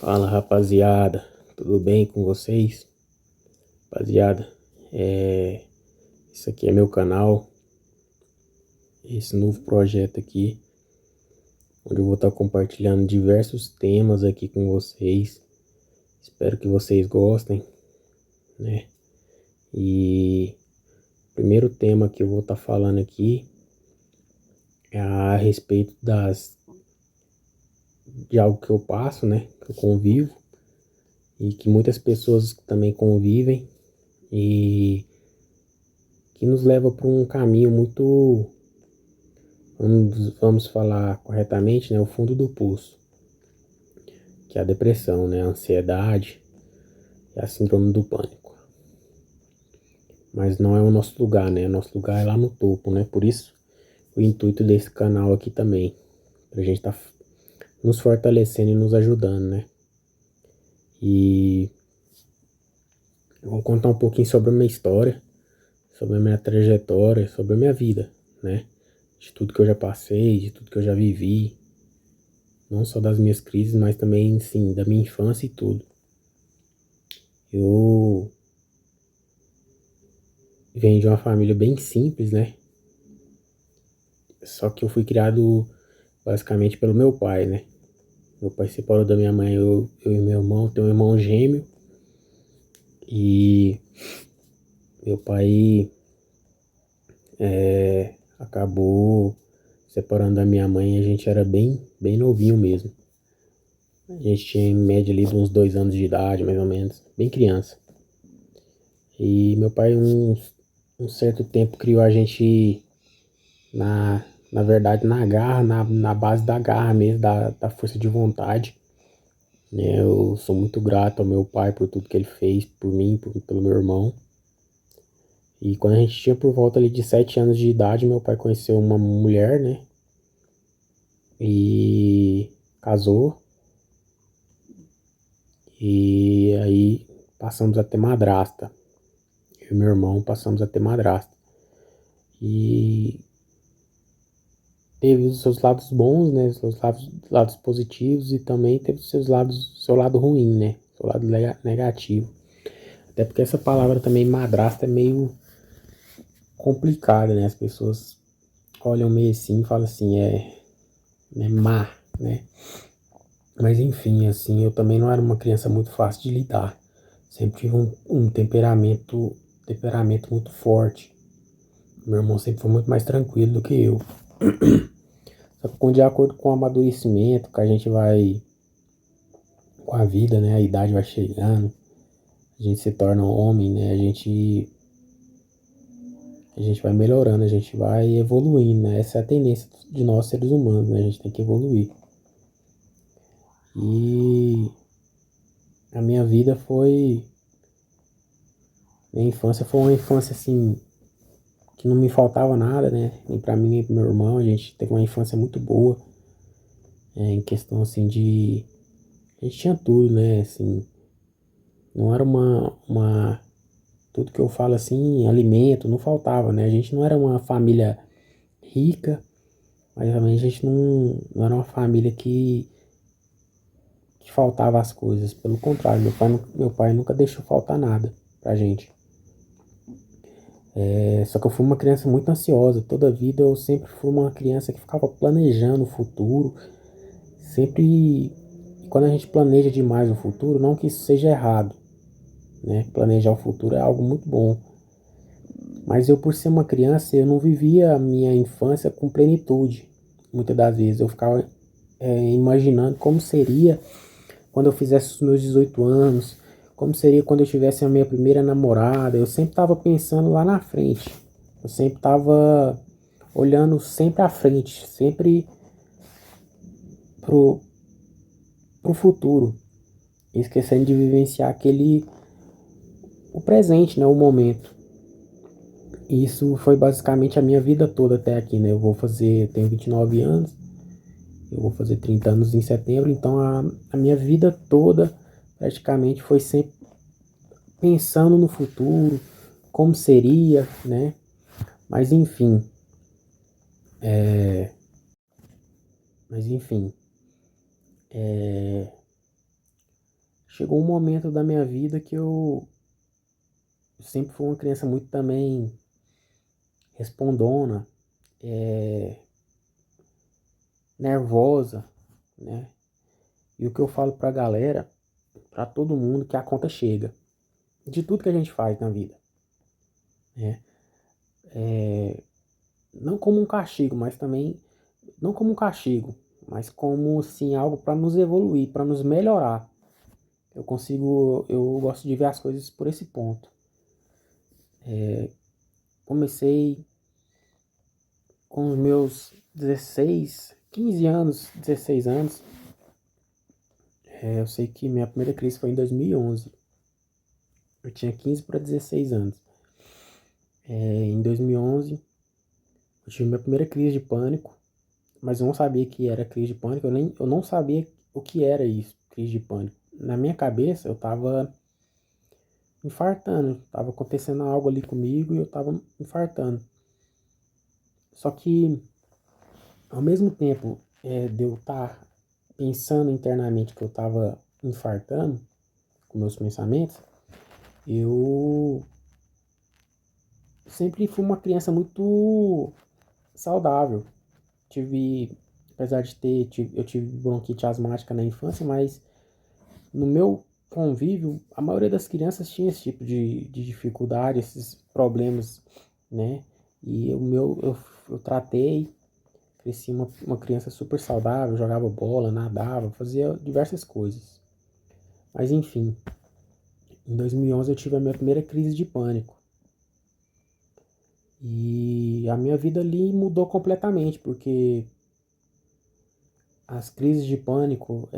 Fala rapaziada, tudo bem com vocês? Rapaziada, isso aqui é meu canal, esse novo projeto aqui, onde eu vou estar compartilhando diversos temas aqui com vocês. Espero que vocês gostem, né? E o primeiro tema que eu vou estar falando aqui é a respeito de algo que eu passo, né? Que eu convivo e que muitas pessoas também convivem e que nos leva para um caminho muito, vamos falar corretamente, né, o fundo do poço, que é a depressão, né, a ansiedade e a síndrome do pânico. Mas não é o nosso lugar, né, nosso lugar é lá no topo, né, por isso o intuito desse canal aqui também, pra gente estar nos fortalecendo e nos ajudando, né. E eu vou contar um pouquinho sobre a minha história, sobre a minha trajetória, sobre a minha vida, né, de tudo que eu já passei, de tudo que eu já vivi, não só das minhas crises, mas também, sim, da minha infância e tudo. Eu venho de uma família bem simples, né? Só que eu fui criado basicamente pelo meu pai, né? Meu pai se separou da minha mãe, eu e meu irmão, tenho um irmão gêmeo. E meu pai acabou separando da minha mãe, a gente era bem novinho mesmo. A gente tinha em média ali de uns 2 anos de idade, mais ou menos, bem criança. E meu pai, um certo tempo, criou a gente na verdade, na garra, na base da garra mesmo, da força de vontade. Né? Eu sou muito grato ao meu pai por tudo que ele fez por mim, pelo meu irmão. E quando a gente tinha por volta ali de 7 anos de idade, meu pai conheceu uma mulher, né? E casou. E aí passamos a ter madrasta. Eu e meu irmão passamos a ter madrasta. E teve os seus lados bons, né? Os seus lados positivos e também teve os seus lados, seu lado ruim, né? Seu lado negativo. Até porque essa palavra também, madrasta, é meio complicada, né? As pessoas olham meio assim e falam assim, é má, né? Mas enfim, assim, eu também não era uma criança muito fácil de lidar. Sempre tive um temperamento muito forte. Meu irmão sempre foi muito mais tranquilo do que eu. Só que de acordo com o amadurecimento que a gente vai, com a vida, né? A idade vai chegando, a gente se torna um homem, né? A gente vai melhorando, a gente vai evoluindo, né? Essa é a tendência de nós seres humanos, né? A gente tem que evoluir. E a minha vida foi. Minha infância foi uma infância assim, que não me faltava nada, né? Nem pra mim, nem pro meu irmão. A gente teve uma infância muito boa, em questão assim de. A gente tinha tudo, né? Assim, não era tudo que eu falo assim, alimento, não faltava, né? A gente não era uma família rica, mas também a gente não era uma família que faltava as coisas. Pelo contrário, meu pai nunca deixou faltar nada pra gente. Só que eu fui uma criança muito ansiosa. Toda a vida eu sempre fui uma criança que ficava planejando o futuro. Sempre, e quando a gente planeja demais o futuro, não que isso seja errado, né? Planejar o futuro é algo muito bom. Mas eu, por ser uma criança, eu não vivia a minha infância com plenitude. Muitas das vezes eu ficava imaginando como seria quando eu fizesse os meus 18 anos, como seria quando eu tivesse a minha primeira namorada. Eu sempre estava pensando lá na frente. Eu sempre estava olhando sempre à frente, sempre pro, pro futuro, esquecendo de vivenciar o presente, né, o momento. E isso foi basicamente a minha vida toda até aqui, né? Eu tenho 29 anos, eu vou fazer 30 anos em setembro, então a minha vida toda praticamente foi sempre pensando no futuro, como seria, né? Mas enfim, mas enfim, chegou um momento da minha vida que eu sempre fui uma criança muito também respondona, nervosa, né? E o que eu falo pra galera, pra todo mundo, que a conta chega. De tudo que a gente faz na vida, né? Não como um castigo, mas também, não como um castigo, mas como, assim, algo para nos evoluir, para nos melhorar. Eu gosto de ver as coisas por esse ponto. Comecei com os meus 16, 15 anos, 16 anos. Eu sei que minha primeira crise foi em 2011. Eu tinha 15 para 16 anos. Em 2011, eu tive minha primeira crise de pânico, mas eu não sabia que era crise de pânico. Eu não sabia o que era isso, crise de pânico. Na minha cabeça, eu tava infartando. Tava acontecendo algo ali comigo e eu tava infartando. Só que, ao mesmo tempo de eu estar pensando internamente que eu tava infartando, com meus pensamentos, eu sempre fui uma criança muito saudável. Apesar de eu tive bronquite asmática na infância, mas no meu convívio, a maioria das crianças tinha esse tipo de dificuldade, esses problemas, né? E eu tratei, cresci uma criança super saudável, jogava bola, nadava, fazia diversas coisas. Mas enfim, em 2011 eu tive a minha primeira crise de pânico. E a minha vida ali mudou completamente, porque as crises de pânico,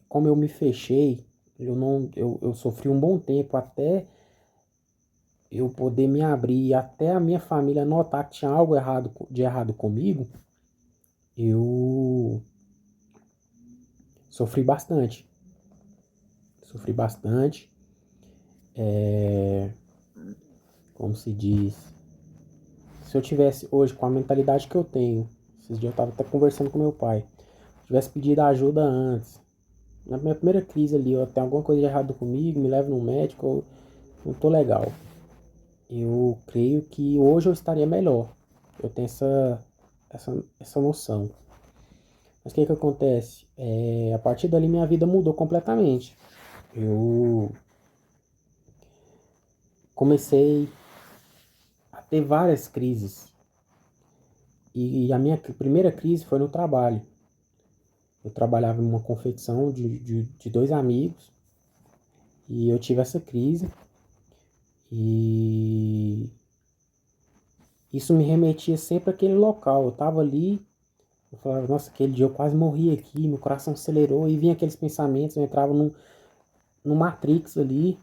como eu me fechei, eu sofri um bom tempo até eu poder me abrir e até a minha família notar que tinha algo de errado comigo. Eu sofri bastante. Sofri bastante. Como se diz? Se eu tivesse hoje com a mentalidade que eu tenho, esses dias eu estava até conversando com meu pai, tivesse pedido ajuda antes, na minha primeira crise ali, ó, tem alguma coisa de errado comigo, me leva no médico, eu não tô legal. Eu creio que hoje eu estaria melhor. Eu tenho essa noção. Mas o que acontece? A partir dali minha vida mudou completamente. Eu comecei a ter várias crises. E a minha primeira crise foi no trabalho. Eu trabalhava em uma confecção de dois amigos. E eu tive essa crise. E isso me remetia sempre àquele local. Eu tava ali, eu falava, nossa, aquele dia eu quase morri aqui, meu coração acelerou. E vinha aqueles pensamentos, eu entrava no Matrix ali,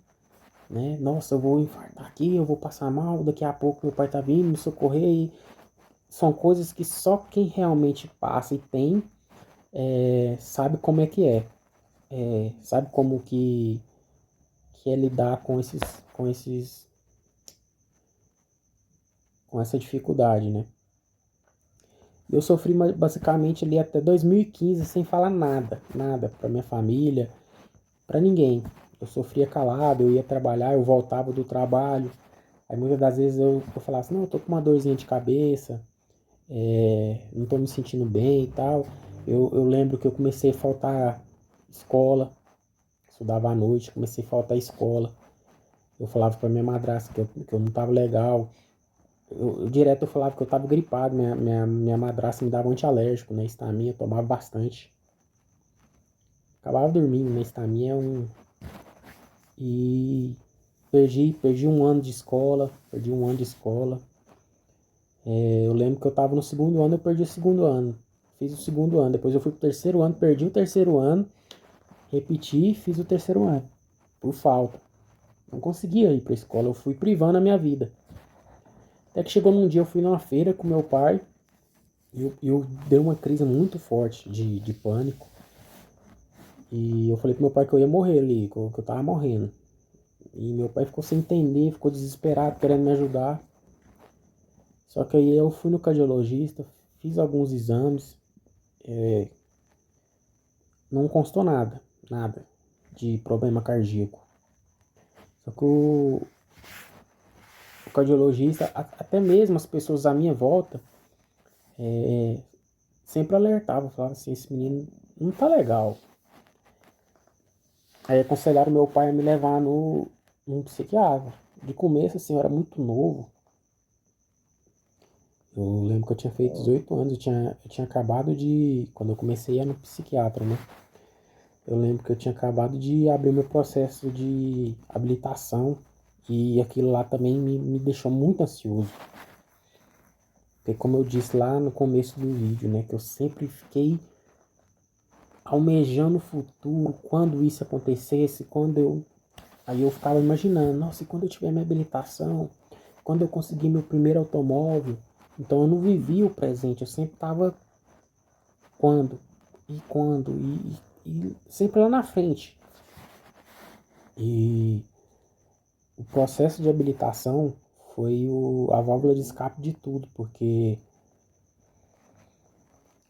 né? Nossa, eu vou infartar aqui, eu vou passar mal, daqui a pouco meu pai tá vindo me socorrer. E são coisas que só quem realmente passa e tem sabe como é que é. Sabe como que é lidar com essa dificuldade, né? Eu sofri basicamente ali até 2015 sem falar nada pra minha família, pra ninguém. Eu sofria calado, eu ia trabalhar, eu voltava do trabalho. Aí muitas das vezes eu falava assim, não, eu tô com uma dorzinha de cabeça, não tô me sentindo bem e tal. Eu lembro que eu comecei a faltar escola, estudava à noite, comecei a faltar escola. Eu falava pra minha madrasta que eu não tava legal. Direto eu falava que eu tava gripado, minha madrasta me dava um antialérgico, né? Estaminha, eu tomava bastante. Acabava dormindo, né? Estaminha é um. E perdi um ano de escola, perdi um ano de escola. Eu lembro que eu tava no segundo ano, eu perdi o segundo ano. Fiz o segundo ano, depois eu fui pro terceiro ano, perdi o terceiro ano, repeti e fiz o terceiro ano. Por falta. Não conseguia ir pra escola, eu fui privando a minha vida. Até que chegou num dia, eu fui numa feira com meu pai e eu dei uma crise muito forte de pânico. E eu falei pro meu pai que eu ia morrer ali, que eu tava morrendo. E meu pai ficou sem entender, ficou desesperado, querendo me ajudar. Só que aí eu fui no cardiologista, fiz alguns exames, não constou nada de problema cardíaco. Só que o cardiologista, até mesmo as pessoas à minha volta, sempre alertavam, falavam assim, esse menino não tá legal. Aí aconselharam meu pai a me levar num psiquiatra. De começo, assim, eu era muito novo. Eu lembro que eu tinha feito 18 anos, eu tinha acabado de... Quando eu comecei a ir no psiquiatra, né? Eu lembro que eu tinha acabado de abrir meu processo de habilitação e aquilo lá também me deixou muito ansioso. Porque como eu disse lá no começo do vídeo, né? Que eu sempre fiquei almejando o futuro, quando isso acontecesse, quando eu... Aí eu ficava imaginando, nossa, e quando eu tiver minha habilitação, quando eu conseguir meu primeiro automóvel. Então eu não vivia o presente, eu sempre estava quando, e sempre lá na frente. E o processo de habilitação foi a válvula de escape de tudo, porque,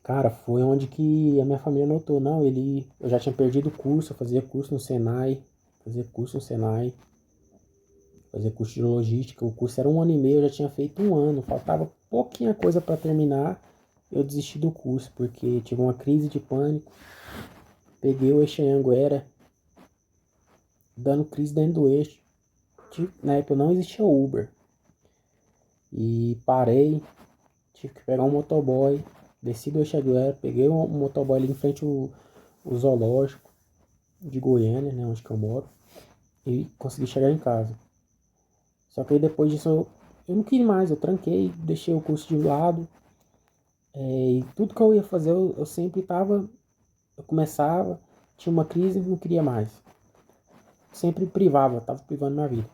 cara, foi onde que a minha família notou, não, eu já tinha perdido o curso, eu fazia curso no Senai, fazia curso no Senai, fazia curso de logística, o curso era 1 ano e meio, eu já tinha feito 1 ano, faltava pouquinha coisa para terminar, eu desisti do curso, porque tive uma crise de pânico, peguei o eixo Anhanguera, dando crise dentro do eixo, na época não existia Uber, e parei, tive que pegar um motoboy, desci do eixo Anhanguera, peguei um motoboy ali em frente ao zoológico de Goiânia, né, onde que eu moro, e consegui chegar em casa. Só que aí depois disso eu não quis mais, eu tranquei, deixei o curso de lado. E tudo que eu ia fazer eu sempre tava. Eu começava, tinha uma crise e não queria mais. Sempre privava, tava privando minha vida.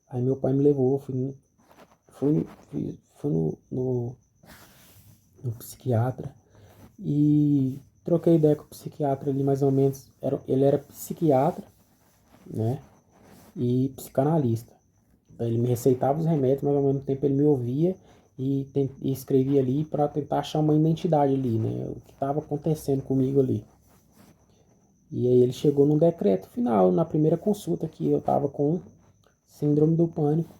Aí meu pai me levou, fui no psiquiatra e troquei ideia com o psiquiatra ali mais ou menos. Ele era psiquiatra, né? E psicanalista. Ele me receitava os remédios, mas ao mesmo tempo ele me ouvia e escrevia ali para tentar achar uma identidade ali, né? O que estava acontecendo comigo ali. E aí ele chegou num decreto final, na primeira consulta, que eu estava com síndrome do pânico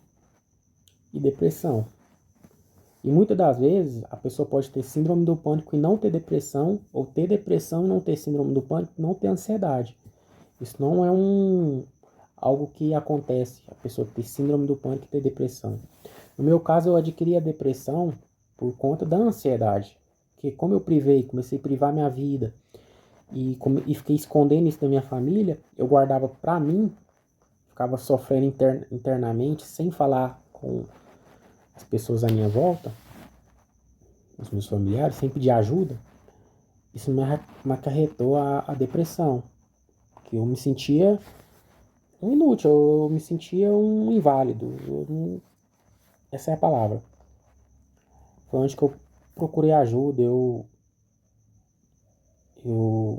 e depressão. E muitas das vezes a pessoa pode ter síndrome do pânico e não ter depressão, ou ter depressão e não ter síndrome do pânico, não ter ansiedade. Isso não é algo que acontece, a pessoa ter síndrome do pânico e ter depressão. No meu caso, eu adquiri a depressão por conta da ansiedade. Porque como eu comecei a privar minha vida e fiquei escondendo isso da minha família, eu guardava pra mim, ficava sofrendo internamente, sem falar com as pessoas à minha volta, os meus familiares, sem pedir ajuda. Isso me acarretou a depressão. Porque eu me sentia um inútil, eu me sentia um inválido. Essa é a palavra. Foi onde que eu procurei ajuda, meu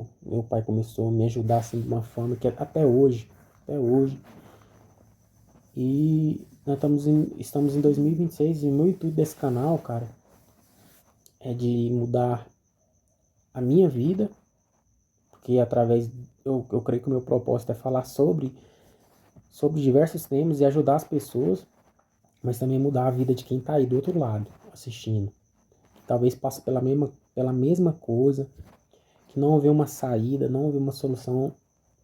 pai começou a me ajudar assim de uma forma que até hoje. E nós estamos em 2026 e o meu intuito desse canal, cara, é de mudar a minha vida, porque eu creio que o meu propósito é falar sobre diversos temas e ajudar as pessoas, mas também mudar a vida de quem tá aí do outro lado, assistindo. Que talvez passe pela mesma coisa, que não vê uma saída, não vê uma solução.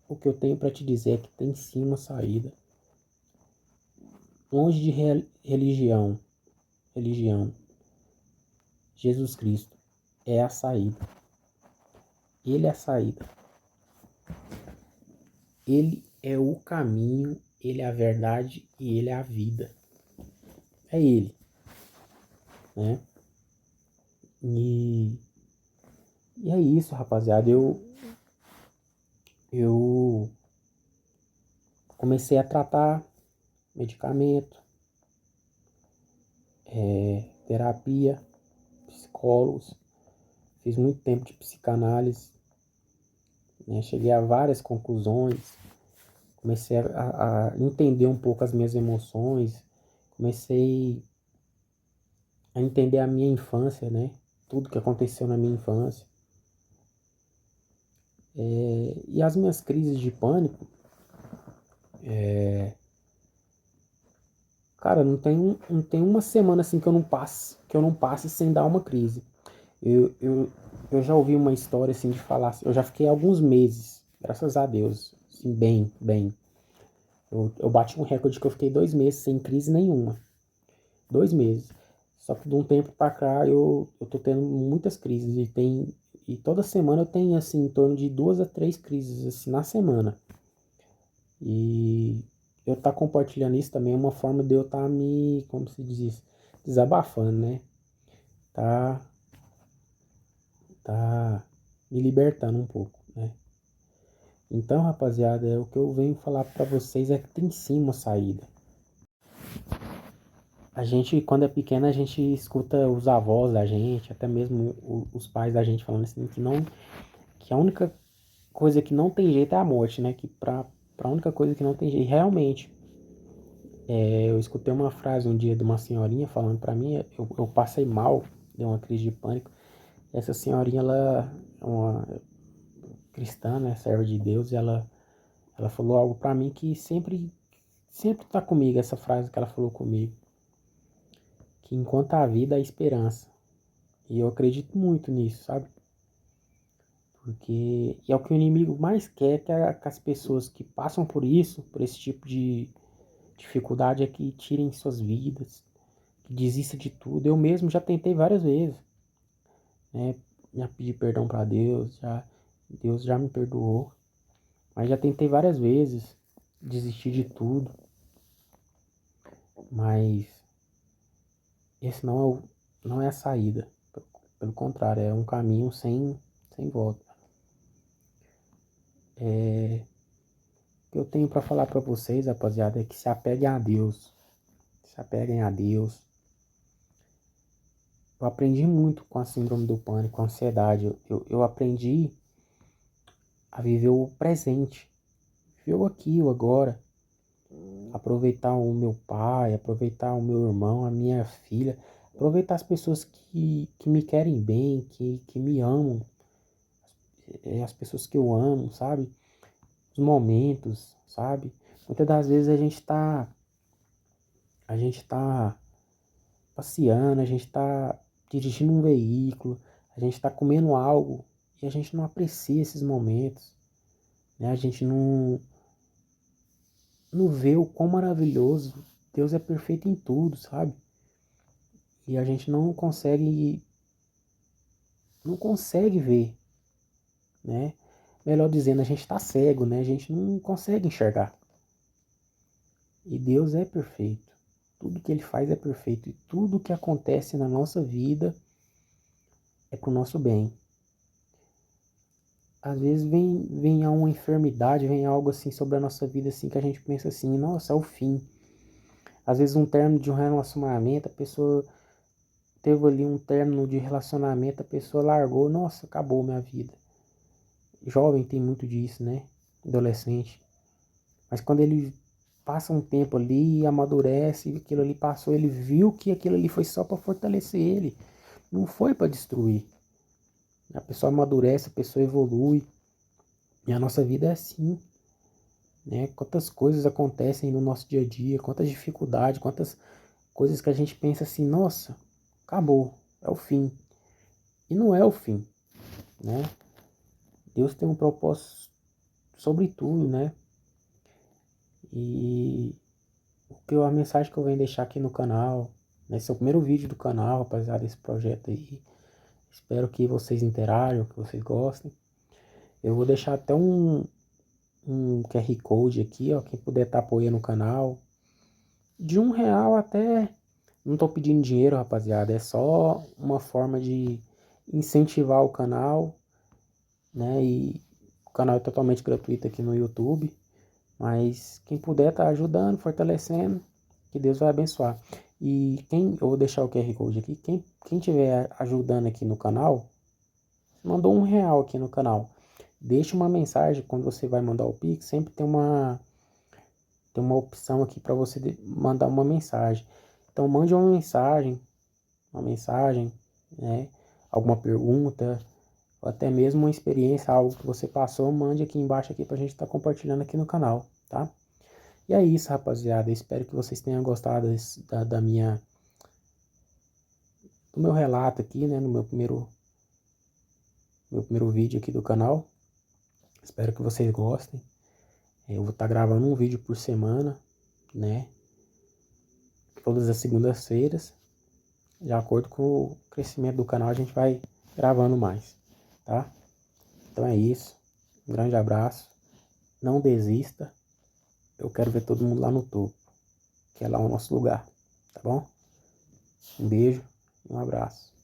O que eu tenho para te dizer é que tem sim uma saída. Longe de religião, Jesus Cristo é a saída. Ele é a saída. Ele é o caminho, ele é a verdade e ele é a vida. É ele, né? E, e é isso, rapaziada. Eu comecei a tratar medicamento, terapia, psicólogos. Fiz muito tempo de psicanálise, né? Cheguei a várias conclusões. Comecei a entender um pouco as minhas emoções. Comecei a entender a minha infância, né? Tudo que aconteceu na minha infância. E as minhas crises de pânico, cara, não tem uma semana assim que eu não passe sem dar uma crise. Eu já ouvi uma história assim de falar assim, eu já fiquei alguns meses, graças a Deus, assim, bem. Eu bati um recorde que eu fiquei 2 meses sem crise nenhuma. 2 meses. Só que de um tempo pra cá eu tô tendo muitas crises e toda semana eu tenho assim em torno de 2 a 3 crises assim na semana. E eu tá compartilhando isso também é uma forma de eu tá me, como se diz isso, desabafando, né? Tá, tá me libertando um pouco, né? Então, rapaziada, o que eu venho falar pra vocês é que tem sim uma saída. A gente, quando é pequena, a gente escuta os avós da gente, até mesmo os pais da gente falando assim, que a única coisa que não tem jeito é a morte, né? Que pra única coisa que não tem jeito, realmente, eu escutei uma frase um dia de uma senhorinha falando pra mim, eu passei mal, deu uma crise de pânico. Essa senhorinha, ela é uma cristã, né? Serva de Deus, e ela falou algo pra mim que sempre tá comigo, essa frase que ela falou comigo, que enquanto há vida há esperança. E eu acredito muito nisso, sabe? Porque é o que o inimigo mais quer, que as pessoas que passam por isso, por esse tipo de dificuldade, é que tirem suas vidas, que desista de tudo. Eu mesmo já tentei várias vezes, né? Já pedi perdão para Deus, Deus já me perdoou, mas já tentei várias vezes desistir de tudo, mas esse não é a saída. Pelo contrário, é um caminho sem volta. O que eu tenho para falar para vocês, rapaziada, é que se apeguem a Deus. Se apeguem a Deus. Eu aprendi muito com a síndrome do pânico, com a ansiedade. Eu aprendi a viver o presente. Viver o aqui, o agora. Aproveitar o meu pai, aproveitar o meu irmão, a minha filha. Aproveitar as pessoas que me querem bem, que me amam. As pessoas que eu amo, sabe? Os momentos, sabe? Muitas das vezes a gente tá passeando, a gente está dirigindo um veículo, a gente está comendo algo e a gente não aprecia esses momentos, né? A gente não vê o quão maravilhoso Deus é perfeito em tudo, sabe? E a gente não consegue ver, né? Melhor dizendo, a gente está cego, né? A gente não consegue enxergar. E Deus é perfeito. Tudo que Ele faz é perfeito. E tudo que acontece na nossa vida é para o nosso bem. Às vezes vem uma enfermidade, vem algo assim sobre a nossa vida assim que a gente pensa assim, nossa, é o fim. Às vezes um término de um relacionamento, a pessoa teve ali um término de relacionamento, a pessoa largou, nossa, acabou minha vida. Jovem tem muito disso, né? Adolescente. Mas quando ele passa um tempo ali, amadurece, aquilo ali passou, ele viu que aquilo ali foi só para fortalecer ele, não foi para destruir. A pessoa amadurece, a pessoa evolui. E a nossa vida é assim, né? Quantas coisas acontecem no nosso dia a dia, quantas dificuldades, quantas coisas que a gente pensa assim, nossa, acabou, é o fim. E não é o fim, né? Deus tem um propósito sobre tudo, né? E a mensagem que eu venho deixar aqui no canal, né? Esse é o primeiro vídeo do canal, rapaziada, desse projeto aí. Espero que vocês interajam, que vocês gostem. Eu vou deixar até um QR Code aqui, ó. Quem puder estar apoiando o canal. De R$ 1 até. Não tô pedindo dinheiro, rapaziada. É só uma forma de incentivar o canal, né? E o canal é totalmente gratuito aqui no YouTube. Mas quem puder tá ajudando, fortalecendo, que Deus vai abençoar. E eu vou deixar o QR Code aqui. Quem tiver ajudando aqui no canal, mandou R$ 1 aqui no canal. Deixa uma mensagem quando você vai mandar o Pix. Sempre tem uma opção aqui para você mandar uma mensagem. Então mande uma mensagem, né? Alguma pergunta, ou até mesmo uma experiência, algo que você passou, mande aqui embaixo aqui pra gente estar compartilhando aqui no canal, tá? E é isso, rapaziada. Eu espero que vocês tenham gostado do meu relato aqui, né? No meu primeiro vídeo aqui do canal. Espero que vocês gostem. Eu vou estar gravando um vídeo por semana, né? Todas as segundas-feiras. De acordo com o crescimento do canal, a gente vai gravando mais, tá? Então é isso. Um grande abraço. Não desista. Eu quero ver todo mundo lá no topo, que é lá o nosso lugar, tá bom? Um beijo e um abraço.